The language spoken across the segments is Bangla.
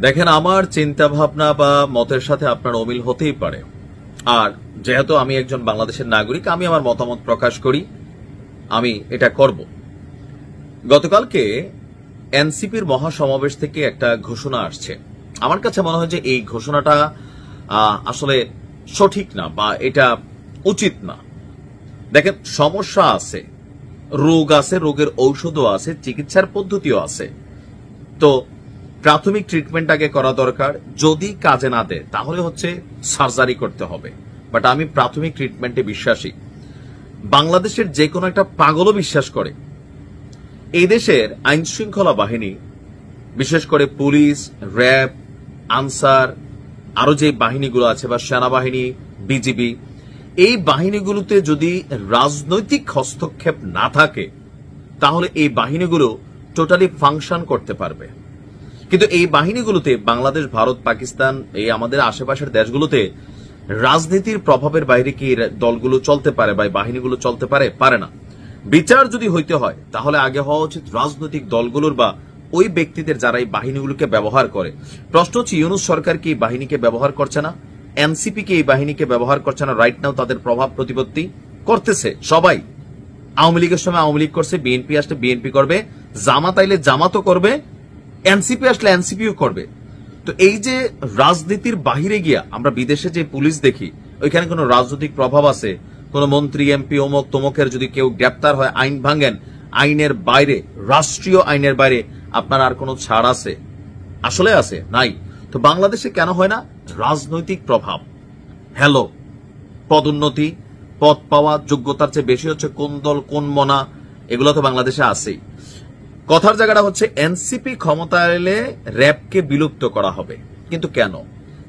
দেখেন, আমার চিন্তা ভাবনা বা মতের সাথে আপনার অমিল হতেই পারে। আর যেহেতু আমি একজন বাংলাদেশের নাগরিক, আমি আমার মতামত প্রকাশ করি, আমি এটা করব। গতকালকে এনসিপির মহাসমাবেশ থেকে একটা ঘোষণা আসছে। আমার কাছে মনে হয় যে এই ঘোষণাটা আসলে সঠিক না বা এটা উচিত না। দেখেন, সমস্যা আছে, রোগ আছে, রোগের ঔষধও আছে, চিকিৎসার পদ্ধতিও আছে। তো প্রাথমিক ট্রিটমেন্ট আগে করা দরকার। যদি কাজে না দেয় তাহলে হচ্ছে সার্জারি করতে হবে। বাট আমি প্রাথমিক ট্রিটমেন্টে বিশ্বাসী। বাংলাদেশের যে কোনো একটা পাগলও বিশ্বাস করে এই দেশের আইন শৃঙ্খলা বাহিনী, বিশেষ করে পুলিশ, র্যাব, আনসার, আরো যে বাহিনীগুলো আছে বা সেনাবাহিনী, বিজিবি, এই বাহিনীগুলোতে যদি রাজনৈতিক হস্তক্ষেপ না থাকে তাহলে এই বাহিনীগুলো টোটালি ফাংশন করতে পারবে। কিন্তু এই বাহিনীগুলোতে বাংলাদেশ, ভারত, পাকিস্তান, এই আমাদের আশেপাশের দেশগুলোতে রাজনীতির প্রভাবের বাইরে কি দলগুলো চলতে পারে বা বাহিনীগুলো চলতে পারে? পারে না। বিচার যদি হইতে হয় তাহলে আগে হওয়া উচিত রাজনৈতিক দলগুলোর বা ওই ব্যক্তিদের যারা এই বাহিনীগুলোকে ব্যবহার করে। প্রশ্ন হচ্ছে, ইউনূস সরকার কি এই বাহিনীকে ব্যবহার করছে না? এনসিপি কি এই বাহিনীকে ব্যবহার করছে না? রাইট নাও তাদের প্রভাব প্রতিপত্তি করতেছে সবাই। আওয়ামী লীগের সময় আওয়ামী লীগ করছে, বিএনপি আসলে বিএনপি করবে, জামাত আইলে জামাতও করবে, এনসিপি আসলে এনসিপিও করবে। তো এই যে রাজনীতির বাহিরে গিয়া আমরা বিদেশে যে পুলিশ দেখি, ওইখানে কোনো রাজনৈতিক প্রভাব আছে, কোন মন্ত্রী, এমপি, অমুক তমুকের যদি কেউ গ্রেপ্তার হয়, আইন ভাঙেন, আইনের বাইরে, রাষ্ট্রীয় আইনের বাইরে আপনার আর কোনো ছাড় আছে? আসলে আছে? নাই। তো বাংলাদেশে কেন হয় না? রাজনৈতিক প্রভাব, হ্যালো, পদোন্নতি, পদ পাওয়া, যোগ্যতার চেয়ে বেশি হচ্ছে কোন দল কোন মনা, এগুলো তো বাংলাদেশে আছেই। কথার জায়গাটা হচ্ছে এনসিপি ক্ষমতায় এলে র্যাবকে বিলুপ্ত করা হবে। কিন্তু কেন?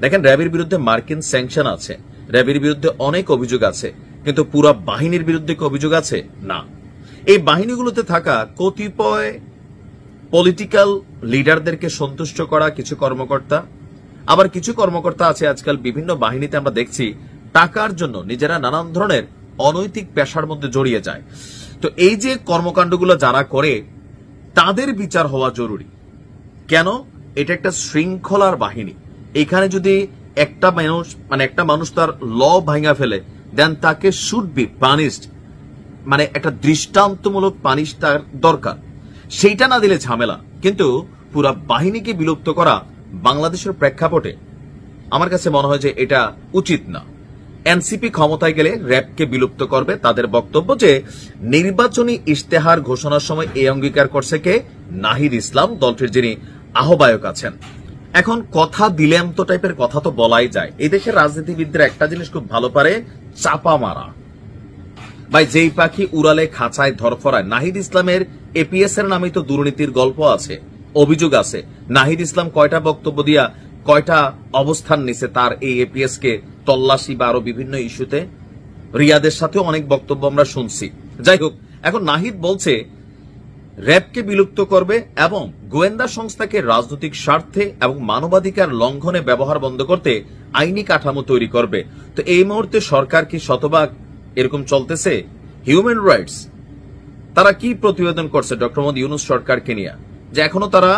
দেখেন, র্যাবের বিরুদ্ধে মার্কিন স্যাংশন আছে, র্যাবের বিরুদ্ধে অনেক অভিযোগ আছে, কিন্তু পুরো বাহিনীর বিরুদ্ধে কি অভিযোগ আছে? না। এই বাহিনীগুলোতে থাকা কতিপয় পলিটিক্যাল লিডারদেরকে সন্তুষ্ট করা কিছু কর্মকর্তা, আবার কিছু কর্মকর্তা আছে আজকাল বিভিন্ন বাহিনীতে আমরা দেখছি টাকার জন্য নিজেরা নানান ধরনের অনৈতিক পেশার মধ্যে জড়িয়ে যায়। তো এই যে কর্মকাণ্ডগুলো যারা করে তাদের বিচার হওয়া জরুরি। কেন? এটা একটা শৃঙ্খলার বাহিনী। এখানে যদি একটা মানুষ তার ল ভাঙা ফেলে, দেন তাকে শুড বি পানিশড, মানে একটা দৃষ্টান্তমূলক পানিশ তার দরকার। সেইটা না দিলে ঝামেলা। কিন্তু পুরা বাহিনীকে বিলুপ্ত করা বাংলাদেশের প্রেক্ষাপটে আমার কাছে মনে হয় যে এটা উচিত না। এনসিপি ক্ষমতায় গেলে র্যাবকে বিলুপ্ত করবে। তাদের বক্তব্য যে নির্বাচনী ইশতেহার ঘোষণার সময় এই অঙ্গীকার করছে কে? নাহিদ ইসলাম, দলটির যিনি আহ্বায়ক আছেন। এখন কথা দিলেম তো টাইপের কথা তো বলাই যায়। এই দেশের রাজনীতিবিদরা একটা জিনিস খুব ভালো পারে, চাপা মারা। ভাই, যেই পাখি উড়ালে খাঁচায় ধরফরায়। নাহিদ ইসলামের এপিএস এর নামে তো দুর্নীতির গল্প আছে, অভিযোগ আছে। নাহিদ ইসলাম কয়টা বক্তব্য দিয়া কয়টা অবস্থান নিছে তার এই এপিএস কে তল্লাশি বা আরো বিভিন্ন ইস্যুতে? রিয়াদের সাথেও অনেক বক্তব্য আমরা শুনছি। যাই হোক, এখন নাহিদ বলছে র্যাবকে বিলুপ্ত করবে এবং গোয়েন্দা সংস্থাকে রাজনৈতিক স্বার্থে এবং মানবাধিকার লঙ্ঘনে ব্যবহার বন্ধ করতে আইনি কাঠামো তৈরি করবে। তো এই মুহূর্তে সরকার কি শতভাগ এরকম চলতেছে? হিউম্যান রাইটস তারা কি প্রতিবেদন করছে ডক্টর মোহাম্মদ ইউনূস সরকারকে নিয়ে, যে এখনো তারা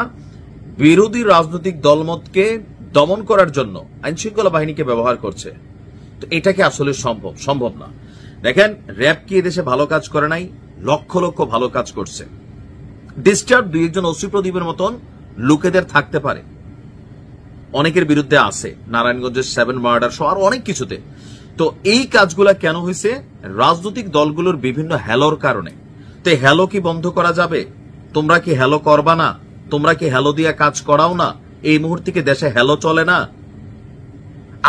বিরোধী রাজনৈতিক দলমতকে দমন করার জন্য আইন শৃঙ্খলা বাহিনীকে ব্যবহার করছে। তো এটাকে আসলে সম্ভব না। দেখেন, র্যাব কি এদেশে ভালো কাজ করে নাই? লক্ষ লক্ষ ভালো কাজ করছে। ডিস্টার্ব দুই একজন ওসি প্রদীপের মতন লোকেদের থাকতে পারে, অনেকের বিরুদ্ধে আছে, নারায়ণগঞ্জের 7 মার্ডার সহ আরো অনেক কিছুতে। তো এই কাজগুলা কেন হয়েছে? রাজনৈতিক দলগুলোর বিভিন্ন হ্যালোর কারণে। তো হ্যালো কি বন্ধ করা যাবে? তোমরা কি হ্যালো করবা না? তোমরা কি হ্যালো দিয়া কাজ করাও না? এই মুহূর্তে কি দেশে হ্যালো চলে না?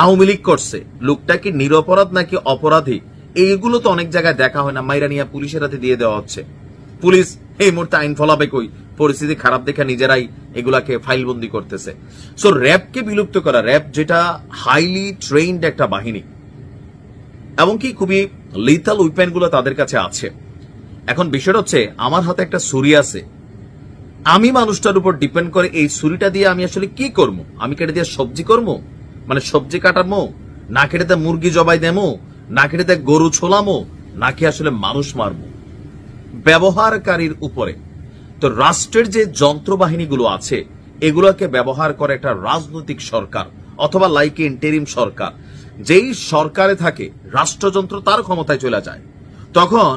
আওয়ামী লীগ করছে, লোকটা কি নিরপরাধ নাকি অপরাধী? এইগুলো তো অনেক জায়গায় দেখা হয় না, মাইরা নিয়ে পুলিশের হাতে দিয়ে দেওয়া হচ্ছে। পুলিশ এই মুহূর্তে আইন ফলাবে কই? পরিস্থিতি খারাপ দেখে নিজেরাই এগুলাকে ফাইলবন্দি করতেছে। সো র্যাবকে বিলুপ্ত করা, র্যাব যেটা হাইলি ট্রেইনড একটা বাহিনী এবং কি খুবই লিথাল উইপেন গুলো তাদের কাছে আছে। এখন বিষয়টা হচ্ছে, আমার হাতে একটা ছুরি আছে, আমি মানুষটার উপর ডিপেন্ড করে এই ছুরিটা দিয়ে আমি আসলে কি করবো? আমি কেটে দিয়ে সবজি করবো, মানে সবজি কাটামো, না কেটে দিয়ে মুরগি জবাই দেমো, না কেটে দিয়ে গরু ছোলামো, নাকি আসলে মানুষ মারবো? ব্যবহারকারীর উপরে। তো রাষ্ট্রের যে যন্ত্রবাহিনীগুলো আছে এগুলোকে ব্যবহার করে একটা রাজনৈতিক সরকার অথবা লাইক ইন্টারিম সরকার, যেই সরকারে থাকে রাষ্ট্রযন্ত্র তার ক্ষমতায় চলে যায়, তখন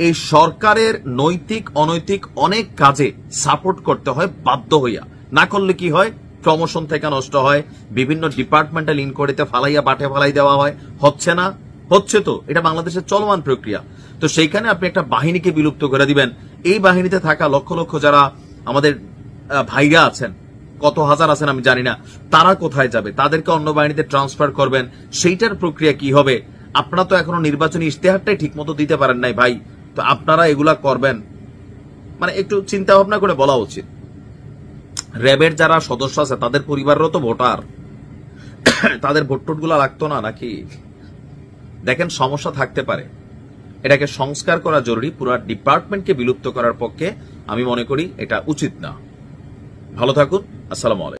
এই সরকারের নৈতিক অনৈতিক অনেক কাজে সাপোর্ট করতে হয় বাধ্য হইয়া। না করলে কি হয়, প্রমোশন থেকে নষ্ট হয়, বিভিন্ন ডিপার্টমেন্টাল ইনকোয়ারিতে ফালাইয়া বাটে ফালাই দেওয়া হয়। হচ্ছে না? হচ্ছে তো। এটা বাংলাদেশের চলমান প্রক্রিয়া। তো সেইখানে আপনি একটা বাহিনীকে বিলুপ্ত করে দিবেন। এই বাহিনীতে থাকা লক্ষ লক্ষ যারা আমাদের ভাইরা আছেন, কত হাজার আছেন আমি জানি না, তারা কোথায় যাবে? তাদেরকে অন্য বাহিনীতে ট্রান্সফার করবেন, সেইটার প্রক্রিয়া কি হবে? আপনারা তো এখনো নির্বাচনী ইশতেহারটাই ঠিক মতো দিতে পারেন নাই ভাই। তো আপনারা এগুলা করবেন, মানে একটু চিন্তা ভাবনা করে বলা উচিত। র্যাবের যারা সদস্য আছে তাদের পরিবারেরও তো ভোটার, তাদের ভোট টোট গুলা লাগতো না নাকি? দেখেন, সমস্যা থাকতে পারে, এটাকে সংস্কার করা জরুরি। পুরো ডিপার্টমেন্টকে বিলুপ্ত করার পক্ষে আমি মনে করি এটা উচিত না। ভালো থাকুন। আসসালামু আলাইকুম।